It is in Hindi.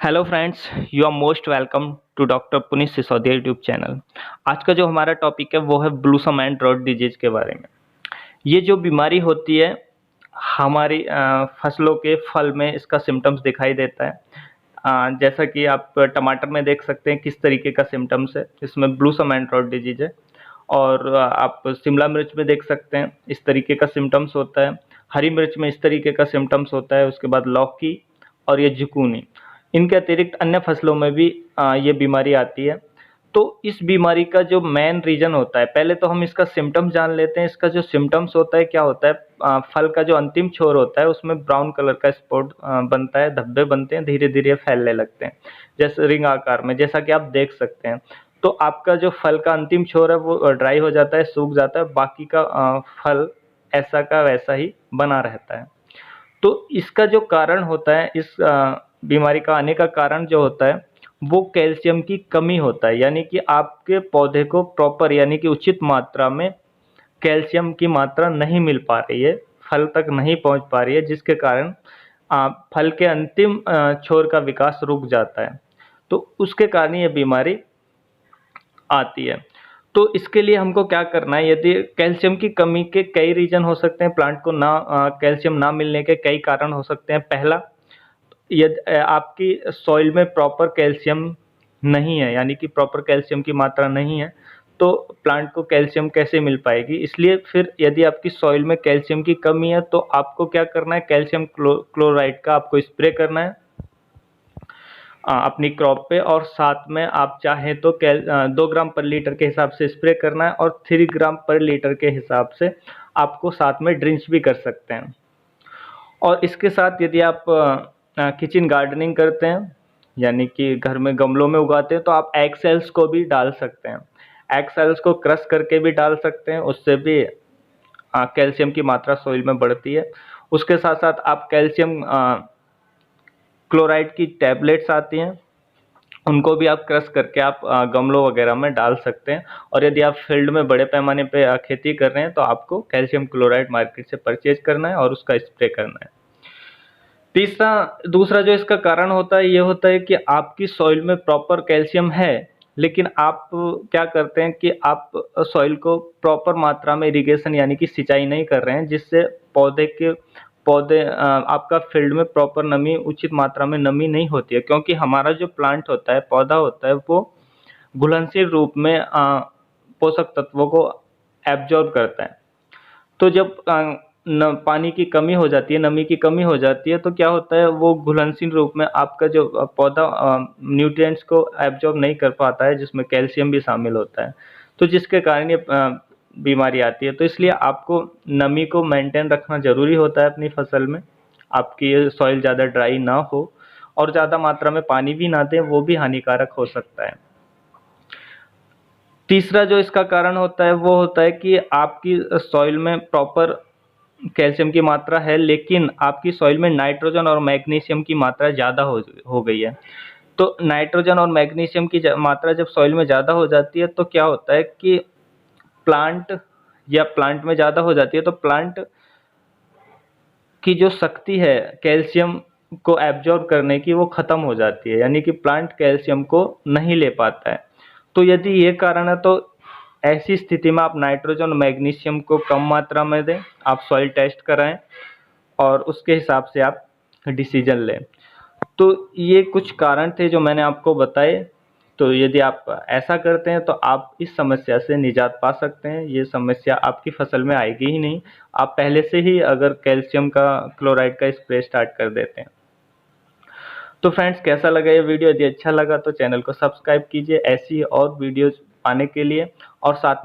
Hello friends, you are most welcome to doctor Puneet Sisodia YouTube channel. आज का जो हमारा टॉपिक है वो है ब्लूसम एंड रॉट डिजीज के बारे में। ये जो बीमारी होती है हमारी फसलों के फल में इसका सिम्टम्स दिखाई देता है। जैसा कि आप टमाटर में देख सकते हैं किस तरीके का सिम्टम्स है, इसमें ब्लूसम एंड रॉट डिजीज है। और आप शिमला मिर्च में देख सकते हैं इस तरीके का सिम्टम्स होता है। हरी मिर्च में इस तरीके का सिम्टम्स होता है। उसके बाद लौकी और ये जुकूनी, इनके अतिरिक्त अन्य फसलों में भी ये बीमारी आती है। तो इस बीमारी का जो मेन रीज़न होता है, पहले तो हम इसका सिम्टम्स जान लेते हैं। इसका जो सिम्टम्स होता है क्या होता है, फल का जो अंतिम छोर होता है उसमें ब्राउन कलर का स्पॉट बनता है, धब्बे बनते हैं, धीरे-धीरे फैलने लगते हैं, जैसे रिंग आकार में, जैसा कि आप देख सकते हैं। तो आपका जो फल का अंतिम छोर है वो ड्राई हो जाता है, सूख जाता है, बाकी का फल ऐसा का वैसा ही बना रहता है। तो इसका जो कारण होता है, इस बीमारी का आने का कारण जो होता है वो कैल्शियम की कमी होता है। यानी कि आपके पौधे को प्रॉपर यानी कि उचित मात्रा में कैल्शियम की मात्रा नहीं मिल पा रही है, फल तक नहीं पहुंच पा रही है, जिसके कारण फल के अंतिम छोर का विकास रुक जाता है। तो उसके कारण ये बीमारी आती है। तो इसके लिए हमको क्या करना है, यदि कैल्शियम की कमी के कई रीज़न हो सकते हैं, प्लांट को कैल्शियम ना मिलने के कई कारण हो सकते हैं। पहला, यदि आपकी सॉइल में प्रॉपर कैल्शियम नहीं है, यानी कि प्रॉपर कैल्शियम की मात्रा नहीं है, तो प्लांट को कैल्शियम कैसे मिल पाएगी। इसलिए फिर यदि आपकी सॉइल में कैल्शियम की कमी है तो आपको क्या करना है, कैल्शियम क्लोराइड का आपको स्प्रे करना है अपनी क्रॉप पे। और साथ में आप चाहें तो 2 ग्राम पर लीटर के हिसाब से स्प्रे करना है, और 3 ग्राम पर लीटर के हिसाब से आपको साथ में ड्रिंच भी कर सकते हैं। और इसके साथ यदि आप किचन गार्डनिंग करते हैं, यानी कि घर में गमलों में उगाते हैं, तो आप एग सेल्स को भी डाल सकते हैं। एग सेल्स को क्रश करके भी डाल सकते हैं, उससे भी कैल्शियम की मात्रा सॉइल में बढ़ती है। उसके साथ साथ आप कैल्शियम क्लोराइड की टैबलेट्स आती हैं, उनको भी आप क्रश करके आप गमलों वगैरह में डाल सकते हैं। और यदि आप फील्ड में बड़े पैमाने पे खेती कर रहे हैं तो आपको कैल्शियम क्लोराइड मार्केट से परचेज करना है और उसका स्प्रे करना है। दूसरा जो इसका कारण होता है, ये होता है कि आपकी सॉइल में प्रॉपर कैल्शियम है, लेकिन आप क्या करते हैं कि आप सॉइल को प्रॉपर मात्रा में इरिगेशन यानी कि सिंचाई नहीं कर रहे हैं, जिससे पौधे आपका फील्ड में प्रॉपर नमी, उचित मात्रा में नमी नहीं होती है। क्योंकि हमारा जो प्लांट होता है, पौधा होता है, वो घुलनशील रूप में पोषक तत्वों को एब्जॉर्ब करता है। तो जब पानी की कमी हो जाती है, नमी की कमी हो जाती है, तो क्या होता है, वो घुलनशील रूप में आपका जो पौधा न्यूट्रिएंट्स को एब्जॉर्ब नहीं कर पाता है, जिसमें कैल्शियम भी शामिल होता है। तो जिसके कारण ये बीमारी आती है। तो इसलिए आपको नमी को मेंटेन रखना ज़रूरी होता है अपनी फसल में। आपकी ये सॉइल ज़्यादा ड्राई ना हो और ज़्यादा मात्रा में पानी भी ना दें, वो भी हानिकारक हो सकता है। तीसरा जो इसका कारण होता है वो होता है कि आपकी सॉइल में प्रॉपर कैल्शियम की मात्रा है, लेकिन आपकी सॉइल में नाइट्रोजन और मैग्नीशियम की मात्रा ज़्यादा हो गई है। तो नाइट्रोजन और मैग्नीशियम की मात्रा जब सॉइल में ज़्यादा हो जाती है तो क्या होता है कि प्लांट में ज़्यादा हो जाती है, तो प्लांट की जो शक्ति है कैल्शियम को एब्जॉर्ब करने की, वो ख़त्म हो जाती है, यानी कि प्लांट कैल्शियम को नहीं ले पाता है। तो यदि ये कारण है तो ऐसी स्थिति में आप नाइट्रोजन और मैग्नीशियम को कम मात्रा में दें, आप सॉइल टेस्ट कराएं और उसके हिसाब से आप डिसीजन लें। तो ये कुछ कारण थे जो मैंने आपको बताए। तो यदि आप ऐसा करते हैं तो आप इस समस्या से निजात पा सकते हैं, ये समस्या आपकी फसल में आएगी ही नहीं। आप पहले से ही अगर कैल्शियम का क्लोराइड का स्प्रे स्टार्ट कर देते हैं। तो फ्रेंड्स, कैसा लगा ये वीडियो? यदि अच्छा लगा तो चैनल को सब्सक्राइब कीजिए ऐसी और वीडियोज़ पाने के लिए, और साथ